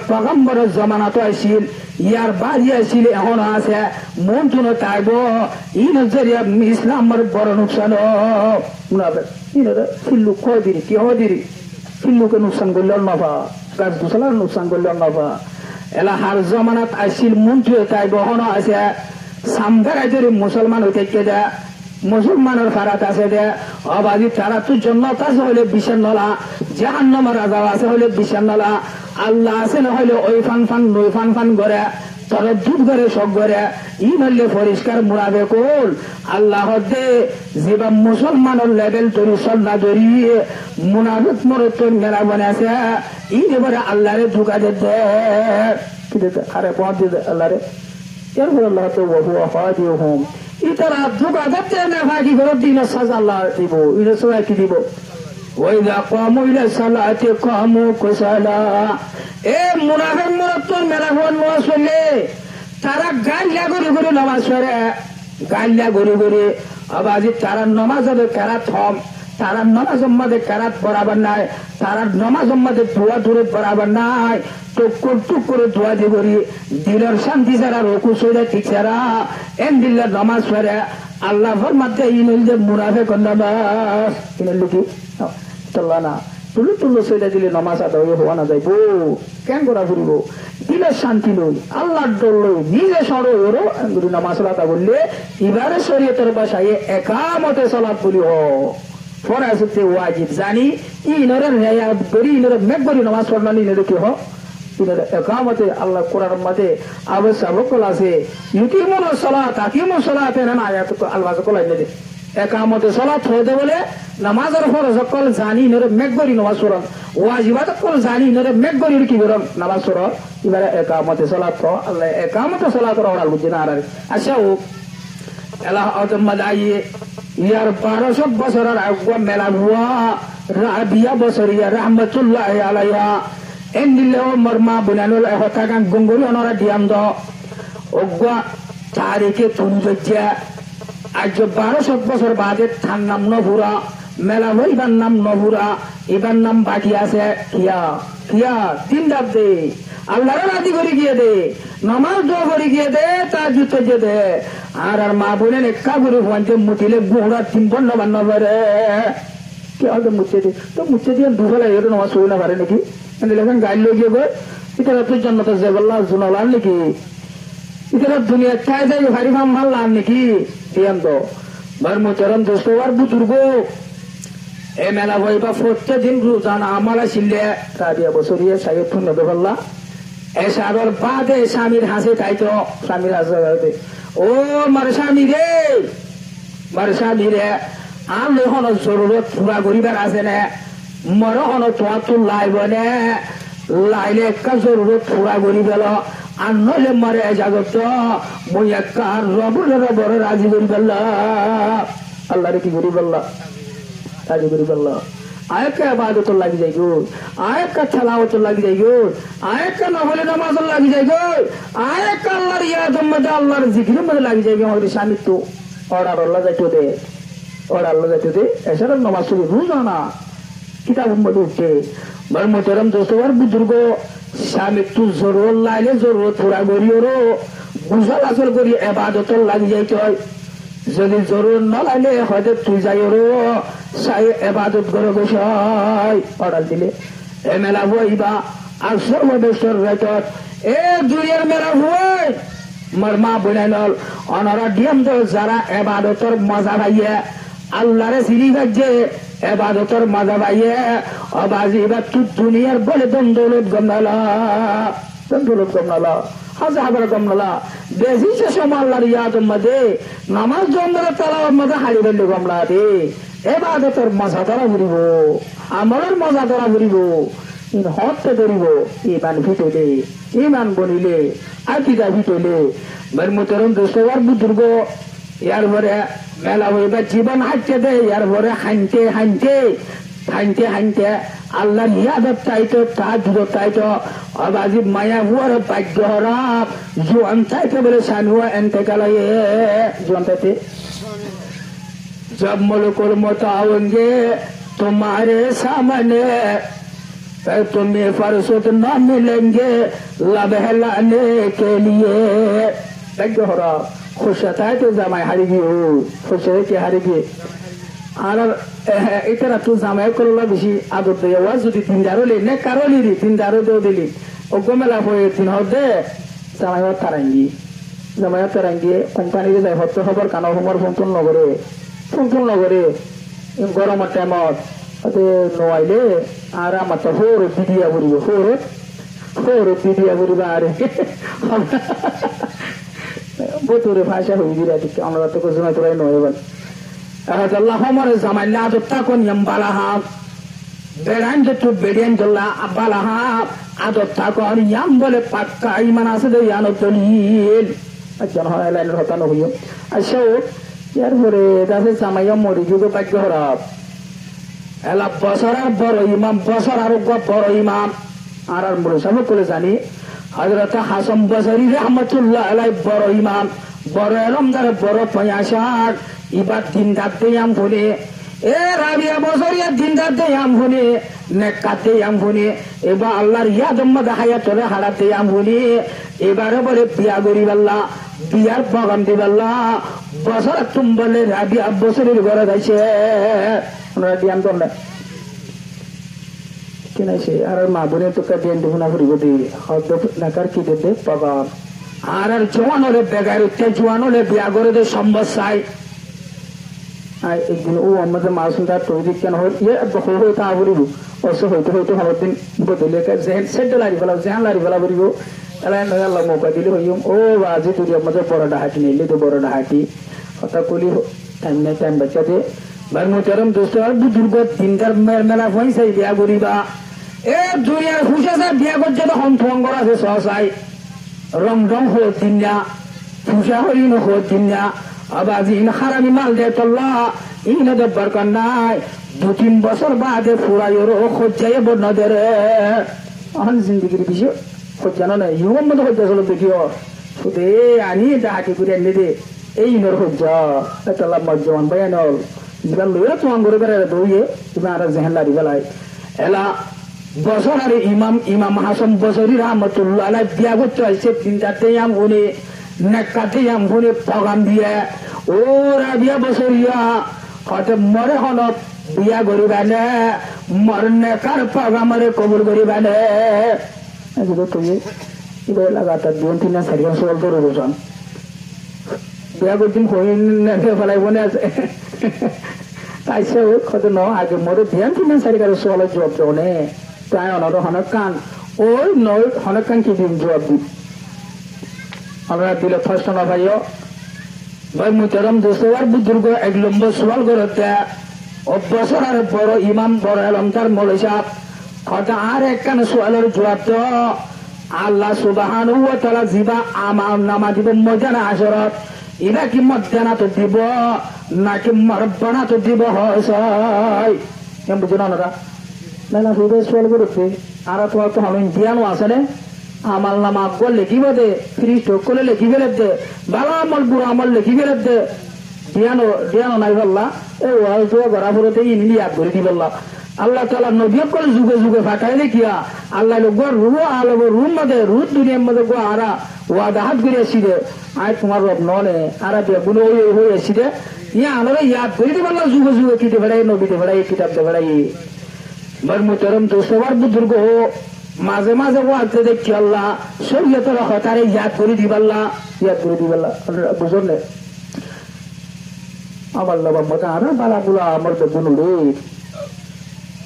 পয়গম্বরের জমানাতো আসিল ইয়ার বাড়ি আসিল এখন আছে মন তুনো তাইব ই নজরিয়া ইসলামের বড় নুকসান ফিল্লু কয় দিরি কি দিরি ফিল্লুকে নুকসান করলে নভা গাছ দুসলার নুকসান করলে নভা এলা হার জমানাত আসিল মন তুয়ে তাইব এখন আছে সামদারা যদি মুসলমান হইতে দেয় মুসলমানের ফারাত আছে দে অবাজি তারা তো জন্নত আছে হইলে বিশাল নলা জাহান্নামের আযাব আছে হইলে বিশাল নলা আল্লাহ আছে না হইলে ওই ফান ফান নই ফান ফান করে তবে দুধ করে সব করে ই হইলে পরিষ্কার মুরাবে কোল আল্লাহ দে যেবা মুসলমানের লেভেল তরি সন্না ধরি মুনাফিক মরতন মেলা বনে আছে ই এবারে আল্লাহরে ধোঁকা দে কি দে আরে পৌঁছ দে আল্লাহরে এরপর আল্লাহ তো ওহু আফাদিহুম ইতারা ধোঁকা দিতে না ভাগি করে দিন সাজা আল্লাহ দিব এটা সবাই কি দিব ওয়াইদা কামু ইলা সালাতি কামু কুসালা এ মুনাফিক মুরাত্তর মেলা হন ওয়াসলে তারা গাল্লা করে নামাজ পড়ে গাল্লা করে আবাজি তারা নামাজ হবে কারাত হম তারা নামাজ মধ্যে কারাত বরাবর নাই তারা নামাজ মধ্যে দোয়া দূরে বরাবর নাই টুক করে দোয়া দি করি দিলের শান্তি ছাড়া রকু সইরা ঠিক ছাড়া এন দিল্লা নামাজ পড়ে আল্লাহর মধ্যে ইনুল যে মুনাফিক নামাজ ইনুল কি চল্লা না তুলু সইটা দিলে নামাজ আদায় হওয়া না যাইব কেন করা ফুরিব দিলের শান্তি লই আল্লাহর ডর লই নিজে সরো ওরো নামাজ আদা করলে এবারে শরীয়তের ভাষায় একামতে সালাত বলি হ ফরাসতে ওয়াজিব জানি ইনরে রিয়াদ করি ইনরে মেঘবরি নামাজ পড়না ইনরে কি হ ইনরে একামতে আল্লাহ কোরআন মধ্যে আবশ্যক আছে ইউকিমুন সালাত আকিমুস সালাত না আয়াত আল্লাহ কলাই দে একামতে সালাত হতে বলে নামাজের ফরজ কল জানি ইনরে মেঘবরি নামাজ পড়ন ওয়াজিবাত কল জানি ইনরে মেঘবরি কি করন নামাজ পড় এবারে একামতে সালাত তো আল্লাহ একামতে সালাত ওরা বুঝিনা আর আচ্ছা ও আল্লাহ আদমাদাই ইয়ার 1200 বছরের আগুয়া মেলা হুয়া রাবিয়া বছরিয়া রহমতুল্লাহ আলাইহা এন্দিলে মরমা বুনানুল হতাকান গঙ্গুরি অনরা দিয়াম দ ওগুয়া তারিখে তুলবেজা আজ 1200 বছর বাদে থান নাম নভুরা মেলা হইবার নাম নভুরা এবার নাম বাকি আছে কিয়া 3 ডাব দে আল্লাহর রাজি করে গিয়ে দে নামাজ দোয়া করে গিয়ে দে তা জুতে যে দে আর মা বোনের একা করে ফোনতে মুটিলে গোড়া 3 বান্ন পারে কি হবে মুছে দি তো মুছে দিয়ে দুবেলা এর নামাজ পড়ে না পারে নাকি লেখেন গাইল গিয়ে গো এটা তো জান্নাতে যাবেল্লাহ জুনালান নাকি এটা দুনিয়া চাই যাই ভারী ফাম মারলাম নাকি দিয়ান তো বর্মচরণ দোস্তবার বুজুর্গ এ মেলা হইবা প্রত্যেকদিন রোজানা আমালা ছিললে রাবিয়া বছরিয়া সাহেব ফোন দেবল্লা এসার বাদে স্বামীর হাসে তাইতো স্বামীর হাসে ও মার স্বামী রে আর হন জরুরত পুরা করিবার আছে না মর হন তোর লাইব নে লাইলে একটা জরুরত পুরা করি পেল আর নইলে মরে জাগত মই একটা রবরে রাজি করি পেল আল্লাহ রে কি করি পেল্লা রাজি করি পেল্লা আয়েকা ইবাদত লাগি যাই গো আয়েকা তেলাওয়াত লাগি যাই গো আয়েকা নফল নামাজ লাগি যাই গো আয়েকা আল্লাহর ইয়াদ মধ্যে আল্লাহর জিকিরের মধ্যে লাগি যাই গো আমাদের স্বামী তো অর্ডার আল্লাহ যাইতো দে এছাড়া নামাজ শুরু রোজানা কিতাব মধ্যে উঠছে বর্মচরম দোস্তবার বুজুর্গ স্বামী তো জরুর লাইলে জরুরত পুরা করিও গুজল আসল করি ইবাদত লাগি যাইতে হয় যদি জরুর না লাইলে হয়তো তুই যাই সাই এবাদত করে বসাই অর্ডার দিলে এ মেলা হইবা আর সর্বদেশের রেকর্ড এ দুনিয়ার মেলা হই মার মা বুনাইল অনারা ডিয়াম তো যারা এবাদতর মজা পাইয়ে আল্লাহরে সিঁড়ি বাজে এবাদতর মজা পাইয়ে অবাজি এবার তুই দুনিয়ার বলে দন্দৌলত গমনালা হাজার গমনালা বেশি সে সময় আল্লাহর ইয়াদের মধ্যে নামাজ জমরা তালাওয়ার মধ্যে হারিয়ে ফেললে গমলা দে এবাদতের মজা ধরা ঘুরিব আমলের মজা ধরা ঘুরিব হতে ধরিব ইমান ভিতরে ইমান বনিলে আকিদা ভিতরে বর্মচরণ দোস্তবার বুজুর্গ ইয়ার পরে মেলা হইবার জীবন হাঁটতে দে ইয়ার পরে হাঁটতে আল্লাহর ইয়াদত চাইতো তাজুদ চাইতো অবাজিব মায়া হুয়ার ভাগ্য হরাপ জোয়ান চাইতে বলে সানুয়া এনতে কালাইয়ে জোয়ান চাইতে जब मुल्कुल मुताओगे तुम्हारे सामने तुम्हें फरसत न मिलेंगे लबह लाने के लिए खुश है तो জামাই হারি গিয়ে খুশ কে হারি গিয়ে আর এটা তো জামাই করলো বেশি আদর দেওয়া যদি তিনদারও লে নে কারোলি তিনদারও দেও দিলি ওগো মেলা হয়ে তিন হদে জামাই তারাঙ্গি কোম্পানিতে যাই হতে খবর কানো হোমর ফোন নগরে গরমের টাইমত নোয়াইলে আর আমার তো ফোর দিদিয়া করিব ফোর দিদিয়া করিবা আরে বতুরে ভাষা হয়ে গিয়ে দিকে আমরা তো জমা তোরাই নয় এবার আল্লাহ হমরে জামাইলা আদরটা কোন বালাহা বেড়ান যে তো বেড়িয়ান জল্লা বালাহা আদরটা কোন ইয়াম বলে পাক্কা ইমান আছে দে ইয়ানো দলিল একজন হয় লাইনের হতানো হইও আচ্ছা এরপরে দাসে জামাইয়া মরি যুগ ভাগ্য হরাব এলা বছর আর বড় ইমাম বছর আর বড় ইমাম আর মরে সব করে জানি হযরত হাসান বসরি রাহমাতুল্লাহ আলাইহি বড় ইমাম বড় এলমদার বড় পয়াশাক ইবাদ দিন দাতেয়াম বলে এ রাবিয়া বসরিয়া দিন দাতেয়াম বলে নেকাতেয়াম বলে এবার আল্লাহর ইয়াদম্মদ হায়াতরে হারাতেয়াম বলে এবারে বলে বিয়া গরিবাল্লাহ বিয়ার বাগান দিবাল্লাহ বছর তুম বলে রাবিয়া বসরির ঘরে যাইছে আমরা দিয়াম তো না কিনাইছে আর মা বোনে তো কাটিয়ে দেবো না করিব দি হদ নাকার কি দেবে বাবা আর জোয়ান হলে বেগার উঠতে জোয়ান হলে বিয়া করে দে সম্ভব চাই একদিন ও আমাদের মা শুনতে তৈরি কেন হয়ে তা বলিব অবশ্য হইতে হবার দিন বদলে সেটা লারি ফেলা জেহান লারি ফেলা বলিব এলাই নয় আল্লাহ মৌকা দিলে হইম ও আজি তুই আমাদের বড়টা হাঁটি নিলে তো বড়টা হাঁটি কথা কলি টাইম নাই টাইম বাচ্চা দে ভাই মোতারম দোস্ত আর বুজুর্গ তিনটার মেলা পয়সা বিয়া করিবা এ দুনিয়ার হুসা বিয়া করছে তো হন করা আছে সহসাই রং হোক দিনা হুসা হরিণ হোক দিনা আবার হারামি মাল দে তল্লা ইনে দব্বার কান নাই 2-3 বছর বাদে ফুরাই ওর খোঁজাই বন্য দে রে এখন জিন্দগির বিষয় খোঁজানো নাই ইউর মতো খোঁজা চলো দেখিও শুধু আনি ডাহাটি করে এনে দে এই ইনের খোঁজা তল্লা মজ্জমান ভাই নল এবার লইয়া তোমার করে বেড়ে দৌড়িয়ে তুমি আর জেহেন লারি বেলায় এলা বছর আর ইমাম হাসান বসরি রহমতুল্লাহ আলাই বিয়া করতে আসছে 3-4 আম গুনে নেকাতে আম গুনে পগাম দিয়ে ও রাবিয়া বসরিয়া হয়তো মরে হন বিয়া করিবা নে মর নেকার পগামরে কবুল করিবা নে তুমি এবার লাগাতার 2-3 সারিগান সোয়াল ধরে বসান বিয়া করছিন ফেলাই বনে আছে তাইছে কত ন আগে মরে ধ্যান কিনা সারিগার সোয়াল জবাব দেও নে তাই অনার হনক কান ওই নয় হনক কান কি দিন জবাব দি আমরা দিলে ফার্স্ট না ভাইও ভাই মুতারাম দোস্তবার বুজুর্গ 1 নম্বর সোয়াল করতে অবসর আর বড় ইমাম বড় এলমদার মৌলভী সাহেব কথা আর একখান সোয়ালের জবাব তো আল্লাহ সুবহানাহু ওয়া তাআলা জিবা আমার নামা দিব মজানা আসরত এরা কি মজ্জানা তো দিব নাকি মারবানা তো দিব হয় কেন বুঝুন ওনারা না হুদয় সোয়াল করছে আর তোমার তো হলো জ্ঞানও আছে না আমার নাম আকবর লেখিব দে ফ্রিজ করলে লেখি ফেলে দে ভালো আমল বুড়ো আমল লেখি ফেলে দে জ্ঞানও নাই বললা এই ওয়াজ গড়া ফুরতে ইনি ইয়াদ করে দি বললা আল্লাহ তাআলা নবী করে যুগে যুগে ফাটাই দেখিয়া আল্লাহ লোক রুহ আলো রুম মধ্যে রুদ দুনিয়ার মধ্যে গো আরা ওয়াদা হাত করে আসিদে আয় তোমার রব ননে আরা বেগুলো হয়ে আসিদে ইয়া আলোরে ইয়াদ করে দি বললা যুগে যুগে কিতে ফেড়াই নবীতে ফেড়াই কিতাব দে ফেড়াই বার মুতারাম দোস্তবার বুজুর্গ মাঝে মাঝে ওয়াজে দেখি আল্লাহ শরীয়তের হতারে ইয়াদ করে দিবাল্লা বুঝলে আমার বাবা মতো আর বালাগুলো আমার বেগুন রে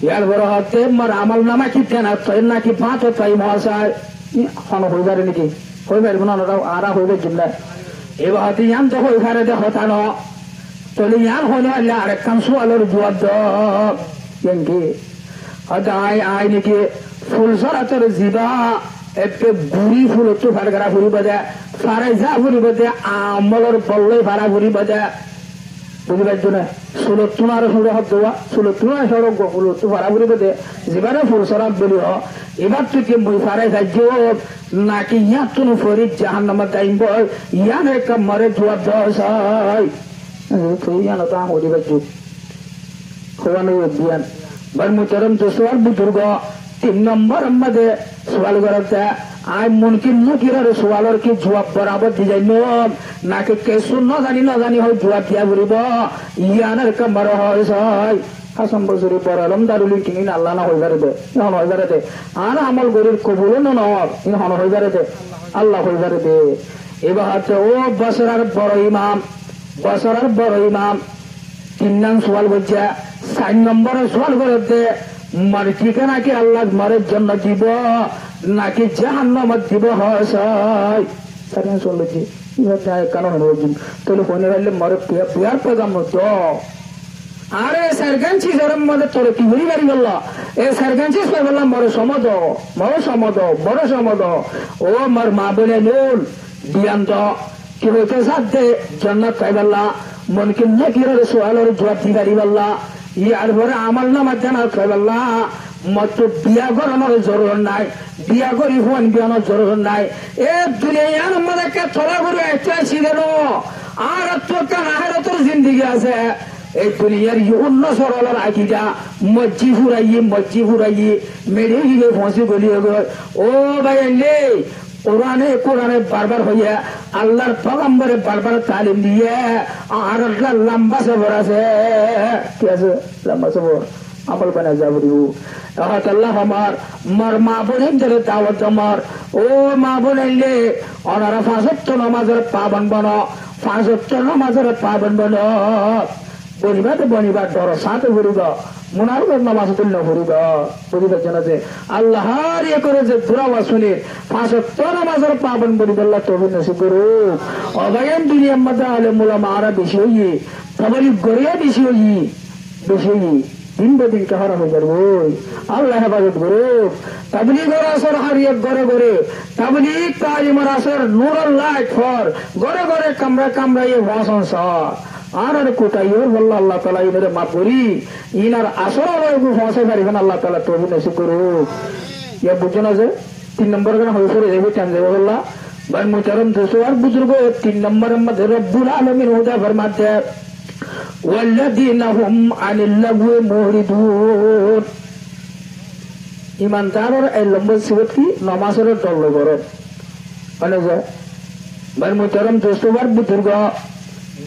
ইয়ার বড় হতে আমার নামা কি তেনা নাকি 5 তাই মহাশয় হন হইবারে নাকি হইবার না আরা হইবে জিন্দা এবার হতে ইয়ান তো হইবারে দে হতানো তলে ইয়ান হইলে আরেক কাম সোয়ালের জবাব দেন আয় নাকি ফুল সরাতর জিবা একটু বুড়ি ফুল একটু ফারগারা ফুরিব দে ফারে যা ফুরিব দে আমলের পল্লে ফারা ফুরিব দে বুঝিবার জন্য 16 তুনার সুরে হব দেওয়া 16 তুনার সড়ক ফুল একটু ফারা ফুরিব দে জিবারে ফুল সরাত বলি এবার তুই কি মই ফারে যাইজ নাকি ইয়া তুনু ফরিদ জাহান নামা টাইম বল ইয়ান এক মরে জবাব দেয় তুই জানো তা হরিবার যুগ হওয়ানো বিয়ান বার মুতারাম দোস্তবার বুজুর্গ তিন নম্বর মধ্যে সোয়াল করতে আই মুনকিন নকিরার সোয়ালর কি জবাব বরাবর দি যাই নাকি কেসু নজানি হয় জবাব দিয়া ঘুরিব ইয়ানের কাম্বার হয় হাসান বছরি পড়ালাম দারুলি কিনি আল্লাহ না হয়ে যারে দে এখন হয়ে যারে দে আর আমল গরির কবুল নর এখন হয়ে যারে দে আল্লাহ হয়ে যারে দে এবার হচ্ছে ও বছরের বড় ইমাম 3 নং সোয়াল বলছে 4 নম্বরে সোয়াল করতে মার ঠিকানা কি আল্লাহ মারের জন্য দিব নাকি জাহান্নামে দিব হয় সারিয়া চলেছি কেন তাহলে ফোনে রাখলে মরে পিয়ার পেগাম তো আরে সারগানছি জরম মধ্যে তোর কি ঘুরি বাড়ি গেল এ সারগানছি বললাম বড় সমদ বড় সমদ ও মার মা বলে নুন দিয়ান্ত কি হইতে সাথে জন্নত পাইবাল্লা মনকে নকিরের সোয়ালের জবাব দি বাড়ি বললা ইয়ার পরে আমার নামার জানার পাইবাল্লা মত বিয়া করানোর জরুর নাই বিয়া করি ফোন বিয়ানোর জরুর নাই এ দুনিয়ার মধ্যে থলা করে একটা ছিল আর তোর তোর জিন্দিগি আছে এই দুনিয়ার অন্য সরলার আকিটা মজ্জি ফুরাইয়ে মেরে গিয়ে ফসি গলিয়ে গেল ও ভাই কোরআনে বারবার হইয়া আল্লাহর পয়গম্বরে বারবার তালিম দিয়ে আর লম্বা সফর আছে কি আছে লম্বা সফর আমল বানা যাবো আল্লাহ আমার মার মা বোনের ধরে দাওয়াত আমার ও মা বোনে ওনারা 5 ওয়াক্ত নামাজের পাবন বনো 5 ওয়াক্ত নামাজের পাবন বনো বনিবার ধর সাথে ঘুরিব মনার নামাজ তুলনা ঘুরিব বুঝিবার জন্য যে আল্লাহর ইয়ে করে যে দুরাওয়া শুনি 5 ওয়াক্ত নামাজের পাবন বলি আল্লাহ তবে নসিব করু অবায়ন দুনিয়ার মধ্যে আলে মোলামা আরা বেশি হই তবলি গড়িয়া বেশি দিন দিন কাহারা হয়ে যাবো আল্লাহ হেফাজত করু তাবলিগের আসর হারিয়ে ঘরে তাবলিগ তালিমের আসর নূরের লাইট ফর ঘরে কামড়াইয়ে ভাষণ সর আর কোথায় বললো আল্লাহ তালা ইনের মাফ করি ইনার আসর পৌঁছাই পারিবেন আল্লাহ তালা তবু নসিব করু ইয়া বুঝছো না যে 3 নম্বর কেন হয়ে পড়ে যাবে টান যাবে বললা ভাই মুচারম দোষো আর বুজুর্গ 3 নম্বরের মধ্যে রব্বুল আলামিন হুদা ফরমাতে ওয়াল্লাযীনা হুম আনিল লাগwi মুরিদুন ইমানদারের এই নম্বর সিবত কি নামাজের দল করে মানে যে ভাই মুচারম দোষো আর বুজুর্গ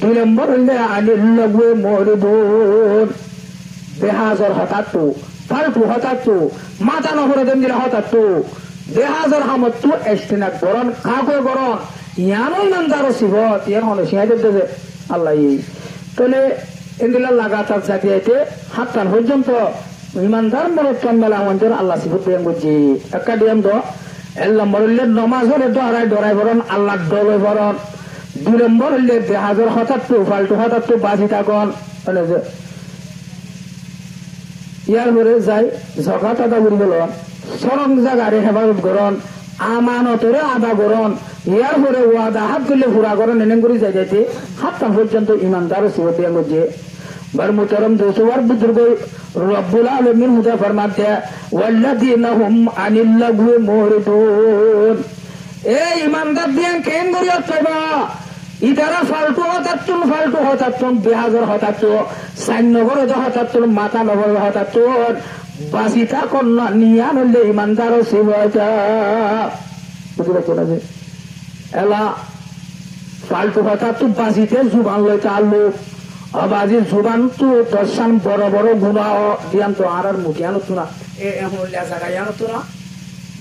2 নম্বর হইলে আনিল লাগwi মুরিদুন বেহাজর হঠাৎ ফালতু হঠাৎ মাথা নহরে দেন দিলে হঠাৎ বেহাজর হামত এস্টিনা গরম কাকে গরম ইয়ানো ইমানদারও সিবত ইয়ার হলে সিঁহাই দেবে আল্লাহ তাহলে এদিলা লাগাতার জাতিতে 7 টান পর্যন্ত ইমানদার মরত মেলা আমাদের আল্লাহ সিবত দিয়ে বুঝছি একটা দিয়াম তো 1 নম্বর হইলে নমাজ হলে ডরাই বরণ আল্লাহ ডলে বরণ 2 নম্বর হইলে বেহাজর হঠাৎ ফালতু হঠাৎ বাজি থাকন মানে যে ইয়ার পরে যাই জকাত আদা করি গেল সরং জাগারে হেফাজত করন আমানতরে আদা করন ইয়ার পরে ওয়াদা হাত করলে পুরা করন এনে করে যাইতে 7 টান পর্যন্ত ইমানদার সিবত দিয়ে বুঝছে বার মুতারম দোষবার বুজুর্গ রব্বুল আলামিন হুদা ফরমাতে ওয়াল্লাযীনা হুম আনিল লাগwi মুরিদুন এই ইমানদার দিয়ে কেন করিয়া চাইবা ইদারা ফালতু হতাত্তুন বেহাজর হতাত্তু সাইনগর হতাত্তুন মাথা নগর হতাত্তু বাসিতা কন্যা নিয়া নলে ইমানদার শিবতা বুঝতে পারছো না যে এলা ফালতু হতাত্তু বাসিতে জুবান লইতে আল্লু অবাজি জুবান তো দর্শন বড় গুণা দিয়ান তো আর মুখে আনত না এখন জায়গায় আনত না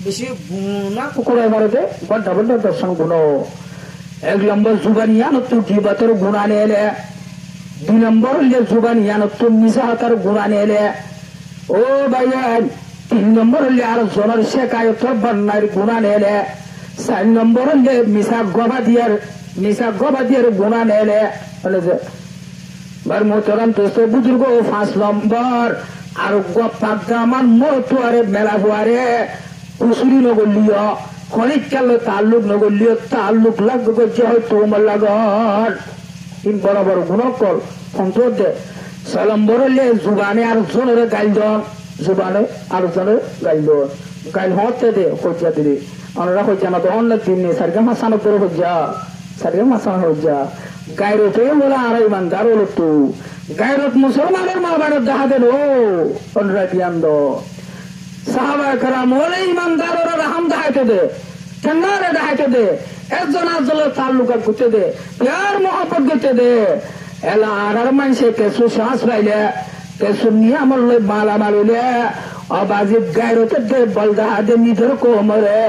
বেশি গুণা কুকুরের বাড়িতে বড্ড দর্শন গুণ 1 নম্বর জুবান ইয়ানত গিবতের গুণা নেলে 2 নম্বর হলে জুবান ইয়ানত মিসাহাতের গুণা নেলে ও ভাইয়ান 3 নম্বর হলে আর জনের শেখায়তর বন্যার গুণা নেলে 4 নম্বর হলে মিশা গবাদিয়ার গুণা নেলে বলে যে বার মোতরাম দোস্ত বুজুর্গ 5 নম্বর আর গপ্পাক দামান মোটুয়ারে মেলা হুয়ারে কুসুরি নগলিয় খনিক কাল তাল্লুক নগলিয় তাল্লুক লাগবে করছে হয়তো তোমার লাগর ইন বড় গুণকল অন্তর দে 6 নম্বর হলে জুবানে আর জনের গাইল হতে দে হজ্জা দিদি আমরা হজ্জা না তো অন্য দিন নেই সারগা মাসানো করে হজ্জা গায়রতে বলে আর ইমানদার হলো তো গায়রত মুসলমানের মা বাড়ির দেখা দেন ও অনরা দিয়ান সাহাবা کرام ওলে ইমানদাররা রহম দেখাইতে দে ঠান্ডারে দেখাইতে দে একজন আজলের তাল্লুকাত করতে দে প্যার মোহাব্বত করতে দে এলা আর মানুষে কিছু শ্বাস পাইলে কিছু নিয়ামল মালামাল হইলে অবাজিব গায়রতে দে বল দেখা দে নিজের কোমরে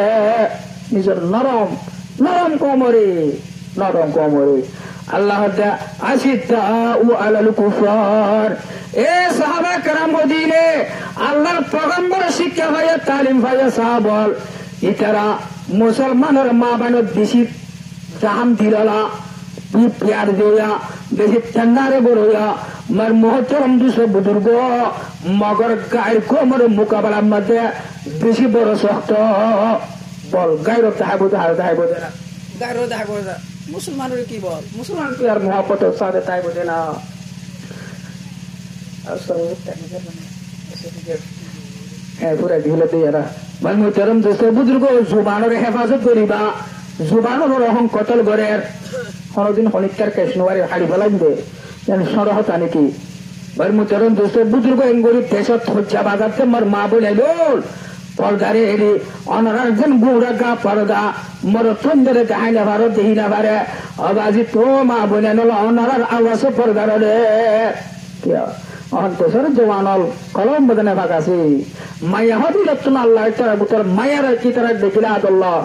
নিজের নরম নরম কোমরে নরম কোমরে আল্লাহ আশিদ্দা ও আলাল কুফার এ সাহাবা کرام মদিনে আল্লাহর পয়গম্বর শিক্ষা ভাইয়া তালিম ভাইয়া সাহাবল ইতারা মুসলমানের মা বানো বেশি জাহাম দিলা প্যার দেয়া বেশি ঠান্ডারে বড়য়া মার মোহতরম দুশো বুজুর্গ মগর গায়ের কোমর মোকাবেলার মধ্যে বেশি বড় শক্ত বল গায়ের দেখাবো দেখাবো না গায়ের দেখাবো না মুসলমানের কি বল মুসলমান কি আর মহাপতের সাথে তাই বোঝে না হ্যাঁ পুরা ঢিলে দিয়ে মোহতরম দুশো বুজুর্গ জুবানের হেফাজত করিবা জুবানের রহম কতল গড়ের কোনদিন হনিকার কৃষ্ণবাড়ি হাড়ি ফেলাই দে সরহতা নাকি মোহতরম দুশো বুজুর্গ এঙ্গরি দেশত হজ্জা বাজাতে মোর মা বলে লোল পর্দারে এরি অনারাজন গুড়া গা পর্দা মোর তন্দরে দেখাই না পারো দেহি না পারে অবাজি তো মা বলে নল অনারার আওয়াজ পর্দার রে অন্তর জওয়ানল কলম বদনে ভাগাছি মায়া হদিল আল্লাহ তারা মায়ার কি তারা দেখিলা আদল্লাহ